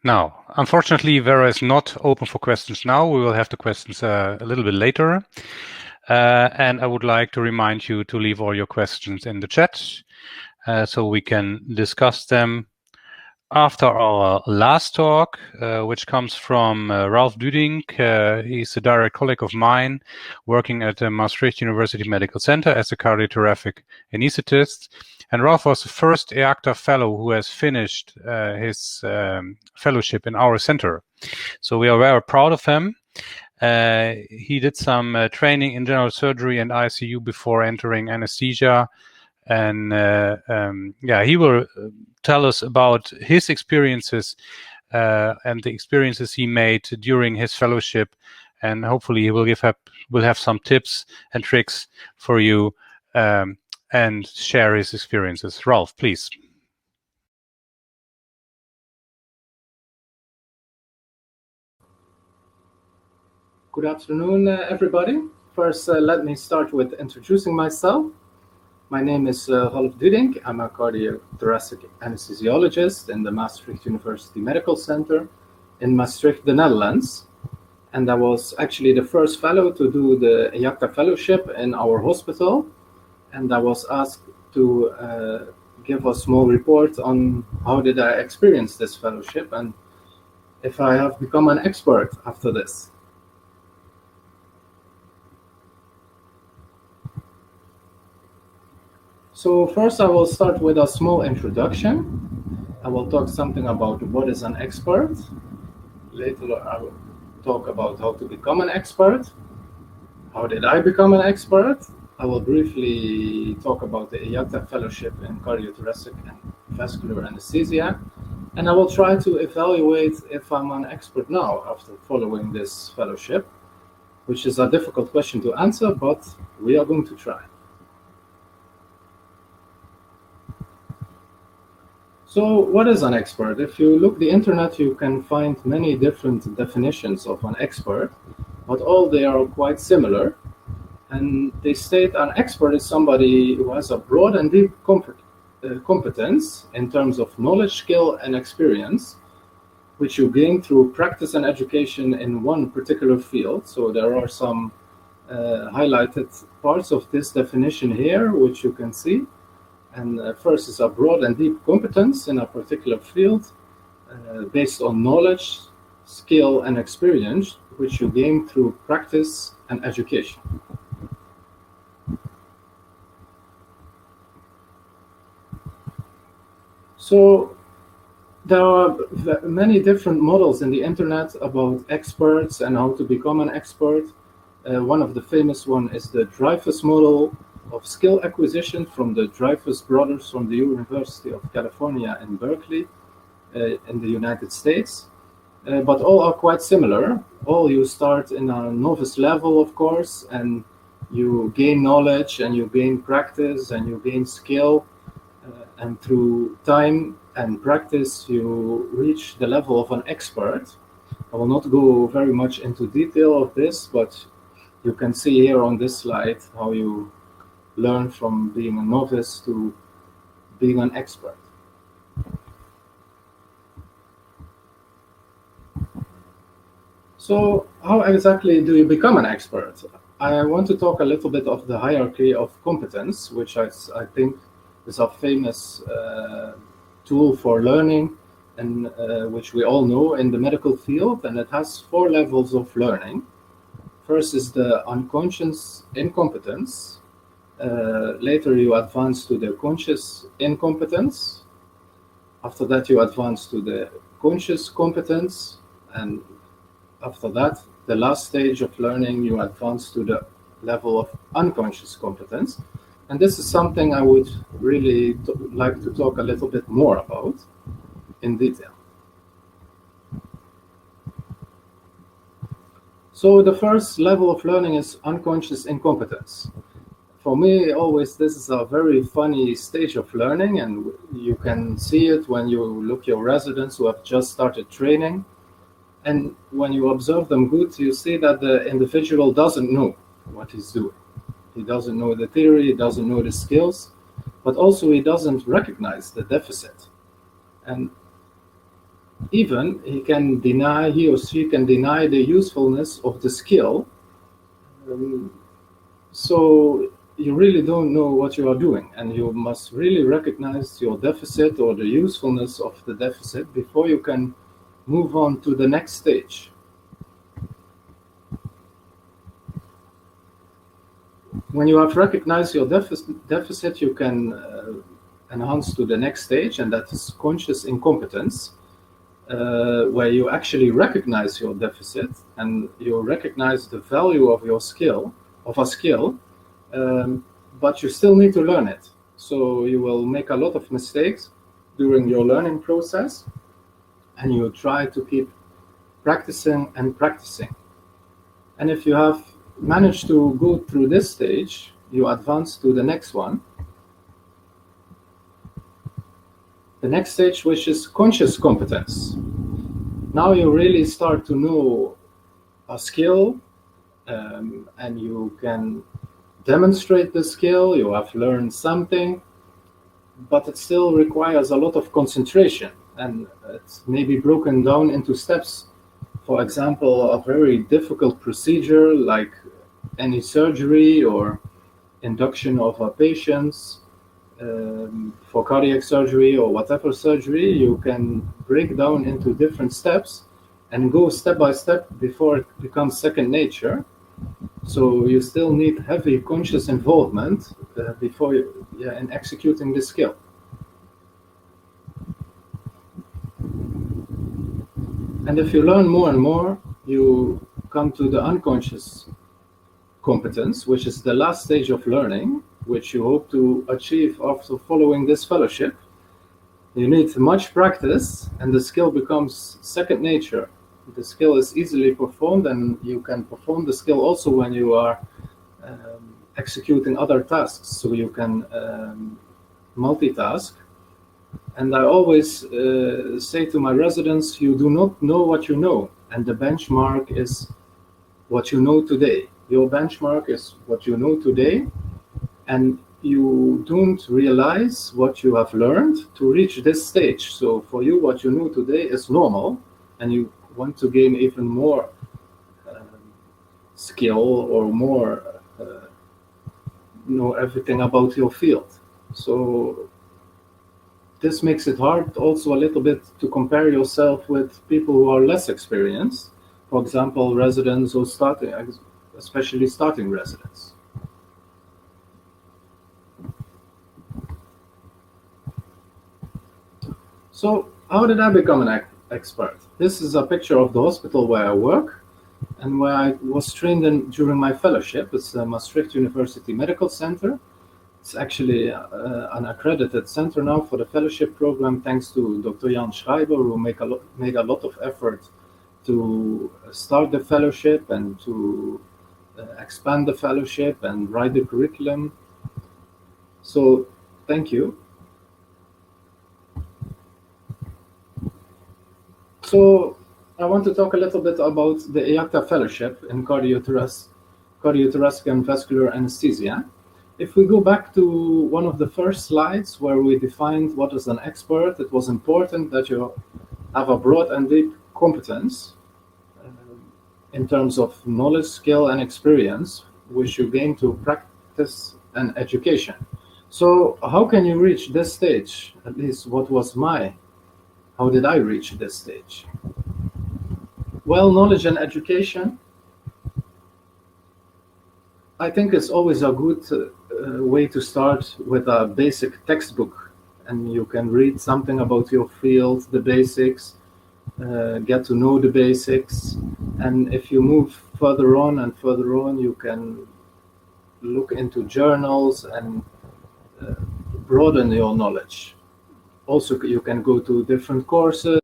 Now, unfortunately, Vera is not open for questions now. We will have the questions a little bit later. And I would like to remind you to leave all your questions in the chat so we can discuss them after our last talk, which comes from Ralph Dudink. He's a direct colleague of mine working at the Maastricht University Medical Center as a cardiothoracic anesthetist. And Ralph was the first EACTA fellow who has finished his fellowship in our center. So we are very proud of him. He did some training in general surgery and ICU before entering anesthesia. And yeah, he will tell us about his experiences and the experiences he made during his fellowship. And hopefully he will have some tips and tricks for you and share his experiences. Ralph, please. Good afternoon, everybody. First, let me start with introducing myself. My name is Ralph Dudink. I'm a cardiothoracic anesthesiologist in the Maastricht University Medical Center in Maastricht, the Netherlands. And I was actually the first fellow to do the EACTA fellowship in our hospital. And I was asked to give a small report on how did I experience this fellowship and if I have become an expert after this. So first I will start with a small introduction. I will talk something about what is an expert. Later I will talk about how to become an expert. How did I become an expert? I will briefly talk about the EACTA fellowship in cardiothoracic and vascular anesthesia. And I will try to evaluate if I'm an expert now after following this fellowship, which is a difficult question to answer, but we are going to try. So what is an expert? If you look the internet, you can find many different definitions of an expert, but all they are quite similar. And they state an expert is somebody who has a broad and deep competence in terms of knowledge, skill, and experience, which you gain through practice and education in one particular field. So there are some highlighted parts of this definition here, which you can see. And first is a broad and deep competence in a particular field based on knowledge, skill, and experience, which you gain through practice and education. So there are many different models in the internet about experts and how to become an expert. One of the famous one is the Dreyfus model of skill acquisition from the Dreyfus brothers from the University of California in Berkeley in the United States. But all are quite similar. All you start in a novice level, of course, and you gain knowledge and you gain practice and you gain skill. And through time and practice, you reach the level of an expert. I will not go very much into detail of this, but you can see here on this slide how you learn from being a novice to being an expert. So how exactly do you become an expert? I want to talk a little bit of the hierarchy of competence, which I think is a famous tool for learning and which we all know in the medical field, and it has 4 levels of learning. First is the unconscious incompetence. Later you advance to the conscious incompetence. After that you advance to the conscious competence, and after that, the last stage of learning, you advance to the level of unconscious competence. And this is something I would really like to talk a little bit more about in detail. So the first level of learning is unconscious incompetence. For me, always this is a very funny stage of learning, and you can see it when you look your residents who have just started training. And when you observe them good, you see that the individual doesn't know what he's doing. He doesn't know the theory, he doesn't know the skills, but also he doesn't recognize the deficit. And Even he or she can deny the usefulness of the skill. So you really don't know what you are doing, and you must really recognize your deficit or the usefulness of the deficit before you can move on to the next stage. When you have recognized your deficit, you can enhance to the next stage, and that is conscious incompetence, where you actually recognize your deficit and you recognize the value of your skill, but you still need to learn it. So you will make a lot of mistakes during your learning process, and you try to keep practicing and practicing. And if you have managed to go through this stage, you advance to the next one. The next stage, which is conscious competence. Now you really start to know a skill, and you can demonstrate the skill. You have learned something, but it still requires a lot of concentration, and it's maybe broken down into steps. For example, a very difficult procedure like any surgery or induction of a patient for cardiac surgery or whatever surgery, you can break down into different steps and go step by step before it becomes second nature. So you still need heavy conscious involvement before in executing the skill. And if you learn more and more, you come to the unconscious competence, which is the last stage of learning, which you hope to achieve after following this fellowship. You need much practice, and the skill becomes second nature. The skill is easily performed, and you can perform the skill also when you are executing other tasks, so you can multitask. And I always say to my residents, you do not know what you know, and the benchmark is what you know today. Your benchmark is what you know today, and you don't realize what you have learned to reach this stage. So for you, what you know today is normal, and you want to gain even more skill or more know everything about your field. So this makes it hard also a little bit to compare yourself with people who are less experienced. For example, residents or especially starting residents. So how did I become an expert? This is a picture of the hospital where I work and where I was trained during my fellowship. It's the Maastricht University Medical Center. It's actually an accredited center now for the fellowship program, thanks to Dr. Jan Schreiber, who made a lot of effort to start the fellowship and to expand the fellowship and write the curriculum. So thank you. So I want to talk a little bit about the EACTA Fellowship in cardiothoracic and vascular anesthesia. If we go back to one of the first slides where we defined what is an expert, it was important that you have a broad and deep competence in terms of knowledge, skill, and experience, which you gain through practice and education. So how can you reach this stage? At least how did I reach this stage? Well, knowledge and education, I think it's always a good way to start with a basic textbook, and you can read something about your field, the basics, get to know the basics, and if you move further on and further on, you can look into journals and broaden your knowledge. Also, you can go to different courses